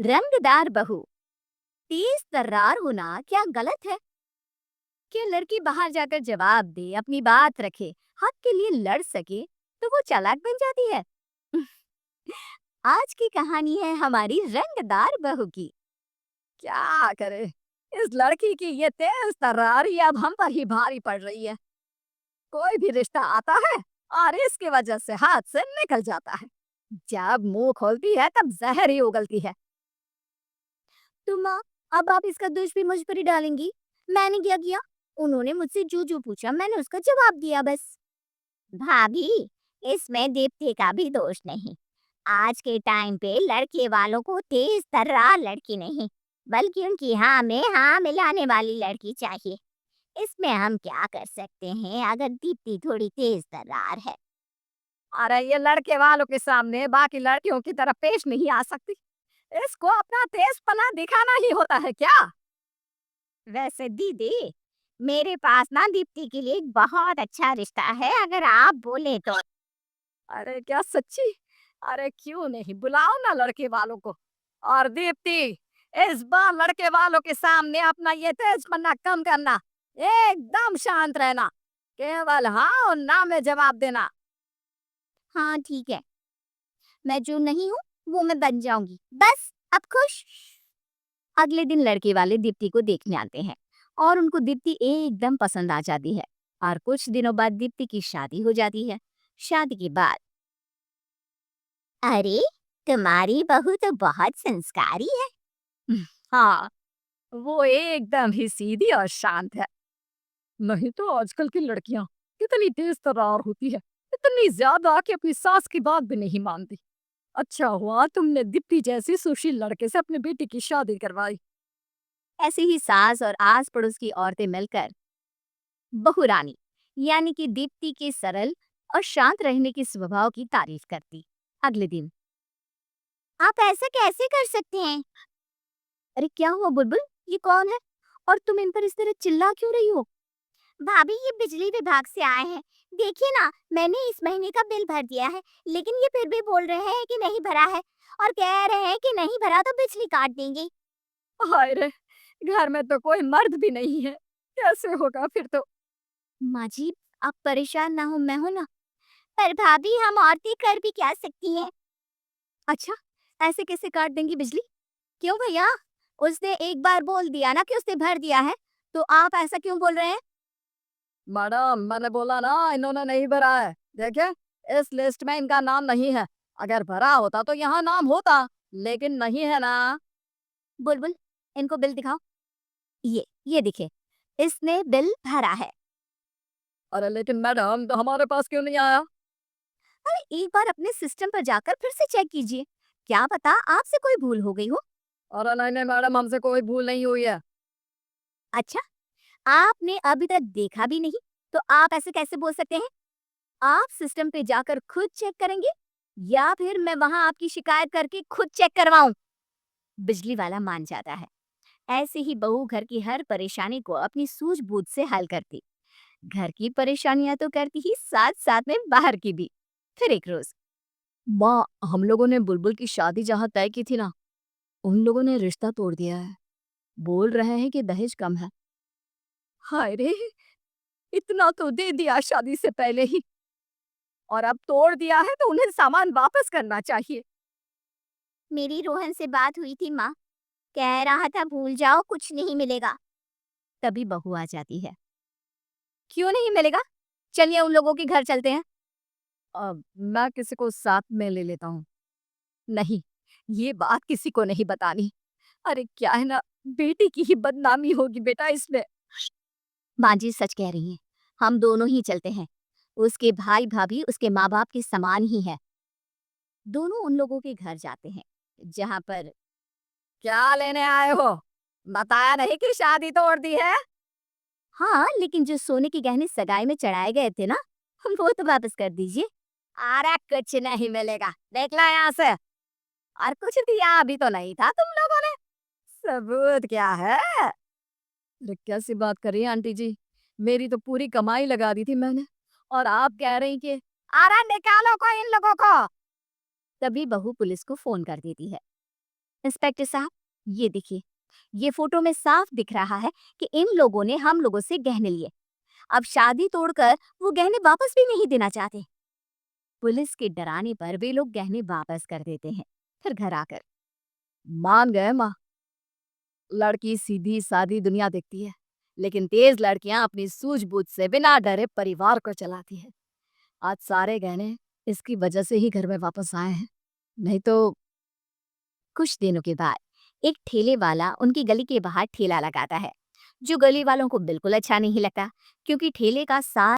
रंगदार बहू, तेज तर्रार होना क्या गलत है? कि लड़की बाहर जाकर जवाब दे, अपनी बात रखे, हक के लिए लड़ सके, तो वो चालाक बन जाती है। आज की कहानी है हमारी रंगदार बहू की। क्या करे, इस लड़की की ये तेज तर्रारी अब हम पर ही भारी पड़ रही है। कोई भी रिश्ता आता है और इसकी वजह से हाथ से निकल जाता है। जब मुंह खोलती है तब जहर ही उगलती है। तुम माँ, अब आप इसका दोष भी मुझ पर ही डालेंगी? मैंने क्या किया? उन्होंने मुझसे जो जो पूछा मैंने उसका जवाब दिया बस। भाभी, इसमें दीप्ति का भी दोष नहीं। आज के टाइम पे लड़के वालों को तेज तर्रार लड़की नहीं, बल्कि उनकी हाँ में हाँ मिलाने वाली लड़की चाहिए। इसमें हम क्या कर सकते हैं अगर दीप्ति थोड़ी तेज तर्रार है? अरे ये लड़के वालों के सामने बाकी लड़कियों की तरह पेश नहीं आ सकती। इसको अपना तेजपना दिखाना ही होता है क्या? वैसे दीदी, मेरे पास ना दीप्ति के लिए एक बहुत अच्छा रिश्ता है, अगर आप बोले तो। अरे क्या सच्ची? अरे क्यों नहीं, बुलाओ ना लड़के वालों को। और दीप्ति, इस बार लड़के वालों के सामने अपना ये तेजपना कम करना, एकदम शांत रहना, केवल हाँ और ना में जवाब देना। हाँ ठीक है, मैं जो नहीं हूँ वो मैं बन जाऊंगी, बस अब खुश। अगले दिन लड़के वाले दीप्ति को देखने आते हैं और उनको दीप्ति एकदम पसंद आ जाती है। और कुछ दिनों बाद दीप्ति की शादी हो जाती है। शादी के बाद, अरे, तुम्हारी बहू तो बहुत संस्कारी है। हाँ, वो एकदम ही सीधी और शांत है। नहीं तो आजकल की लड़कियां कितनी तेज तर्रार होती है, इतनी ज्यादा कि अपनी सास की बात भी नहीं मानती। अच्छा हुआ तुमने दीप्ति जैसी सुशील लड़के से अपने बेटी की शादी करवाई। ऐसे ही सास और आस पड़ोस की औरतें मिलकर बहू रानी यानी कि दीप्ति के सरल और शांत रहने के स्वभाव की तारीफ करती। अगले दिन, आप ऐसा कैसे कर सकते हैं? अरे क्या हुआ बुलबुल, ये कौन है और तुम इन पर इस तरह चिल्ला क्यों रही हो? भाभी, ये बिजली विभाग से आए हैं। देखिए ना, मैंने इस महीने का बिल भर दिया है, लेकिन ये फिर भी बोल रहे हैं कि नहीं भरा है और कह रहे हैं कि नहीं भरा तो बिजली काट देंगे। हाय रे, घर में तो कोई मर्द भी नहीं है, कैसे होगा फिर तो? माँ जी, आप परेशान ना हो, मैं हूं ना। पर भाभी, हम औरतें कर भी क्या सकती हैं? अच्छा, ऐसे कैसे काट देंगी बिजली? क्यों भैया, उसने एक बार बोल दिया ना कि उसने भर दिया है, तो आप ऐसा क्यों बोल रहे हैं? मैडम, मैंने बोला ना इन्होंने नहीं भरा है। देखिए, इस लिस्ट में इनका नाम नहीं है। अगर भरा होता तो यहाँ नाम होता, लेकिन नहीं है ना। बुलबुल, इनको बिल दिखाओ। ये दिखे, इसने बिल भरा है। अरे लेकिन मैडम, तो हमारे पास क्यों नहीं आया? अरे एक बार अपने सिस्टम पर जाकर फिर से चेक कीजिए, क्या पता आपसे कोई भूल हो गई हो। अरे नहीं नहीं मैडम, हमसे कोई भूल नहीं हुई है। अच्छा, आपने अभी तक देखा भी नहीं, तो आप ऐसे कैसे बोल सकते हैं? आप सिस्टम पे जाकर खुद चेक करेंगे या फिर मैं वहां आपकी शिकायत करके खुद चेक करवाऊं? बिजली वाला मान जाता है। ऐसे ही बहू घर की हर परेशानी को अपनी सूझबूझ से हल करती। घर की परेशानियां तो करती ही, साथ साथ में बाहर की भी। फिर एक रोज, माँ, हम लोगों ने बुलबुल की शादी जहाँ तय की थी ना, उन लोगों ने रिश्ता तोड़ दिया है। बोल रहे हैं कि दहेज कम है। हाय रे, इतना तो दे दिया शादी से पहले ही, और अब तोड़ दिया है तो उन्हें सामान वापस करना चाहिए। मेरी रोहन से बात हुई थी माँ, कह रहा था भूल जाओ, कुछ नहीं मिलेगा। तभी बहू आ जाती है। क्यों नहीं मिलेगा? चलिए उन लोगों के घर चलते हैं। मैं किसी को साथ में ले लेता हूँ। नहीं, ये बात किसी को नहीं बतानी। अरे क्या है ना, बेटी की ही बदनामी होगी बेटा इसमें। माँ जी सच कह रही हैं, हम दोनों ही चलते हैं। उसके भाई भाभी उसके माँ बाप के समान ही है। दोनों उन लोगों के घर जाते हैं जहाँ पर, क्या लेने आए हो? बताया नहीं कि शादी तोड़ दी है? हाँ, लेकिन जो सोने के गहने सगाई में चढ़ाए गए थे ना, वो तो वापस कर दीजिए। अरे कुछ नहीं मिलेगा, देख लो यहाँ से। और कुछ दिया भी तो नहीं था तुम लोगों ने, सबूत क्या है? अरे कैसी बात कर रही हैं आंटी जी, मेरी तो पूरी कमाई लगा दी थी मैंने, और आप कह रही कि अरे निकालो को इन लोगों को। तभी बहू पुलिस को फोन कर देती है। इंस्पेक्टर साहब, ये देखिए, ये फोटो में साफ दिख रहा है कि इन लोगों ने हम लोगों से गहने लिए। अब शादी तोड़कर वो गहने वापस भी नहीं देना चाहते। पुलिस के डराने पर वे लोग गहने वापस कर देते हैं। फिर घर आकर मान गए माँ, लड़की सीधी सादी दुनिया देखती है, लेकिन तेज लड़कियां अपनी सूझबूझ से बिना डरे परिवार को चलाती है। आज सारे गहने इसकी वजह से ही घर में वापस आए हैं, नहीं तो। कुछ दिनों के बाद एक ठेले वाला उनकी गली के बाहर ठेला लगाता है, जो गली वालों को बिल्कुल अच्छा नहीं लगता, क्योंकि ठेले का सारा